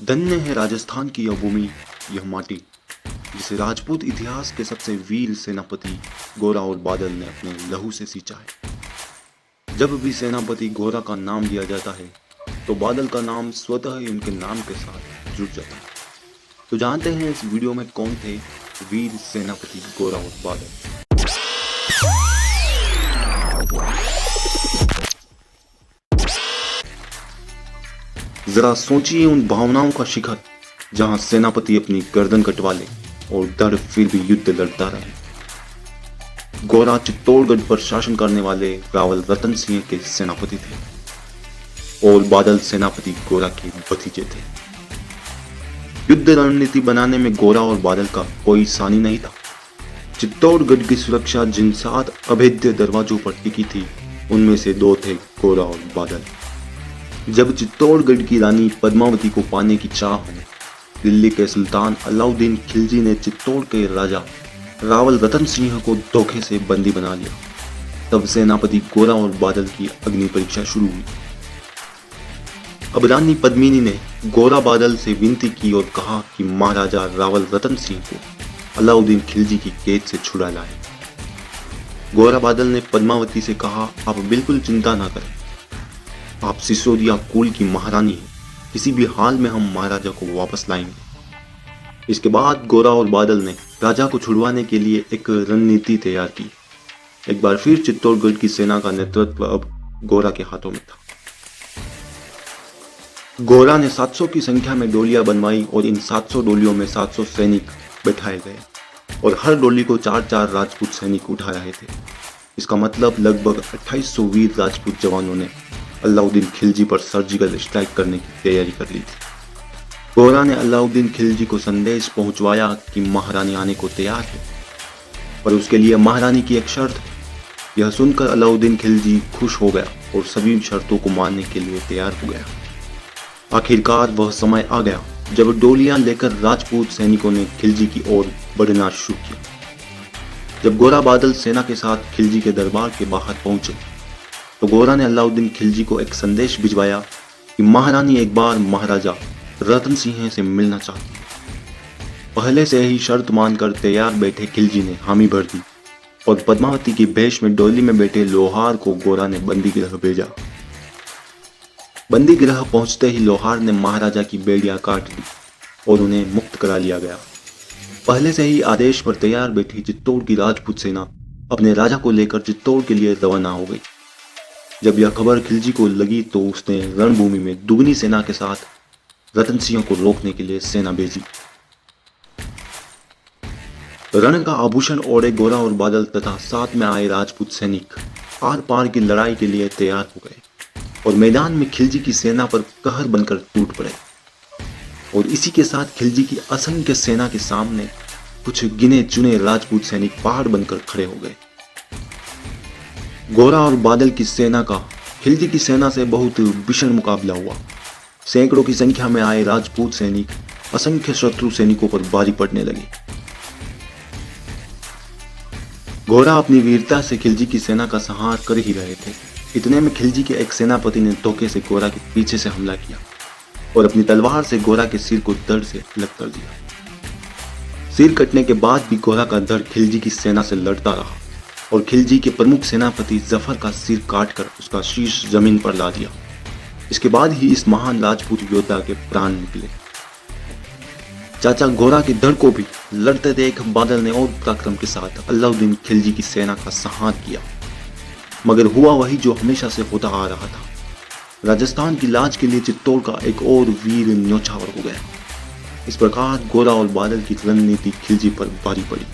धन्य है राजस्थान की यह भूमि, यह माटी, जिसे राजपूत इतिहास के सबसे वीर सेनापति गोरा और बादल ने अपने लहू से सींचा है। जब भी सेनापति गोरा का नाम लिया जाता है तो बादल का नाम स्वतः ही उनके नाम के साथ जुड़ जाता है। तो जानते हैं इस वीडियो में कौन थे वीर सेनापति गोरा और बादल। जरा सोचिए उन भावनाओं का शिखर जहां सेनापति अपनी गर्दन कटवा ले और डर फिर भी युद्ध लड़ता रहे। गोरा चित्तौड़गढ़ पर शासन करने वाले रावल रतन सिंह के सेनापति थे और बादल सेनापति गोरा के भतीजे थे। युद्ध रणनीति बनाने में गोरा और बादल का कोई सानी नहीं था। चित्तौड़गढ़ की सुरक्षा जिन 7 अभेद्य दरवाजों पर टिकी थी उनमें से 2 थे गोरा और बादल। जब चित्तौड़गढ़ की रानी पद्मावती को पाने की चाह में दिल्ली के सुल्तान अलाउद्दीन खिलजी ने चित्तौड़ के राजा रावल रतन सिंह को धोखे से बंदी बना लिया, तब सेनापति गोरा और बादल की अग्नि परीक्षा शुरू हुई। अब रानी पद्मिनी ने गोरा बादल से विनती की और कहा कि महाराजा रावल रतन सिंह को अलाउद्दीन खिलजी की कैद से छुड़ा लाए। गोरा बादल ने पद्मावती से कहा, आप बिल्कुल चिंता ना करें, आप सिसोदिया कुल की महारानी हैं, किसी भी हाल में हम महाराजा को वापस लाएंगे। इसके बाद गोरा और बादल ने राजा को छुड़वाने के लिए एक रणनीति तैयार की। एक बार फिर चित्तौड़गढ़ की सेना का नेतृत्व अब गोरा के हाथों में था। गोरा ने 700 की संख्या में डोलियां बनवाई और इन 700 डोलियों में 700 सैनिक बैठाए गए और हर डोली को 4-4 राजपूत सैनिक उठा रहे थे। इसका मतलब लगभग 2800 वीर राजपूत जवानों ने अलाउद्दीन खिलजी पर सर्जिकल स्ट्राइक करने की तैयारी कर ली थी। गोरा ने अलाउद्दीन खिलजी को संदेश पहुंचवाया कि महारानी आने को तैयार है, पर उसके लिए महारानी की एक शर्त है। यह सुनकर अलाउद्दीन खिलजी खुश हो गया और सभी शर्तों को मानने के लिए तैयार हो गया। आखिरकार वह समय आ गया जब डोलियां लेकर राजपूत सैनिकों ने खिलजी की ओर बढ़ना शुरू किया। जब गोरा बादल सेना के साथ खिलजी के दरबार के बाहर पहुंचे तो गोरा ने अलाउद्दीन खिलजी को एक संदेश भिजवाया कि महारानी एक बार महाराजा रतन सिंह से मिलना चाहती है। पहले से ही शर्त मानकर तैयार बैठे खिलजी ने हामी भर दी और पद्मावती की भेष में डोली में बैठे लोहार को गोरा ने बंदी गृह भेजा। बंदी गृह पहुंचते ही लोहार ने महाराजा की बेड़ियां काट दी और उन्हें मुक्त करा लिया गया। पहले से ही आदेश पर तैयार बैठी चित्तौड़ की राजपूत सेना अपने राजा को लेकर चित्तौड़ के लिए रवाना हो गई। जब यह खबर खिलजी को लगी तो उसने रणभूमि में दुगनी सेना के साथ रतन सिंह को रोकने के लिए सेना भेजी। रण का आभूषण ओढ़े गोरा और बादल तथा साथ में आए राजपूत सैनिक आर पार की लड़ाई के लिए तैयार हो गए और मैदान में खिलजी की सेना पर कहर बनकर टूट पड़े। और इसी के साथ खिलजी की असंख्य सेना के सामने कुछ गिने चुने राजपूत सैनिक पहाड़ बनकर खड़े हो गए। गोरा और बादल की सेना का खिलजी की सेना से बहुत भीषण मुकाबला हुआ। सैकड़ों की संख्या में आए राजपूत सैनिक असंख्य शत्रु सैनिकों पर भारी पड़ने लगे। गोरा अपनी वीरता से खिलजी की सेना का संहार कर ही रहे थे। इतने में खिलजी के एक सेनापति ने धोखे से गोरा के पीछे से हमला किया और अपनी तलवार से गोरा के सिर को धड़ से अलग कर दिया। सिर कटने के बाद भी गोरा का धड़ खिलजी की सेना से लड़ता रहा और खिलजी के प्रमुख सेनापति जफर का सिर काटकर उसका शीश जमीन पर ला दिया। इसके बाद ही इस महान राजपूत योद्धा के प्राण निकले। चाचा गोरा के धड़ को भी लड़ते देख बादल ने और पराक्रम के साथ अलाउद्दीन खिलजी की सेना का संहार किया, मगर हुआ वही जो हमेशा से होता आ रहा था। राजस्थान की लाज के लिए चित्तौड़ का एक और वीर न्योछावर हो गया। इस प्रकार गोरा और बादल की रणनीति खिलजी पर भारी पड़ी।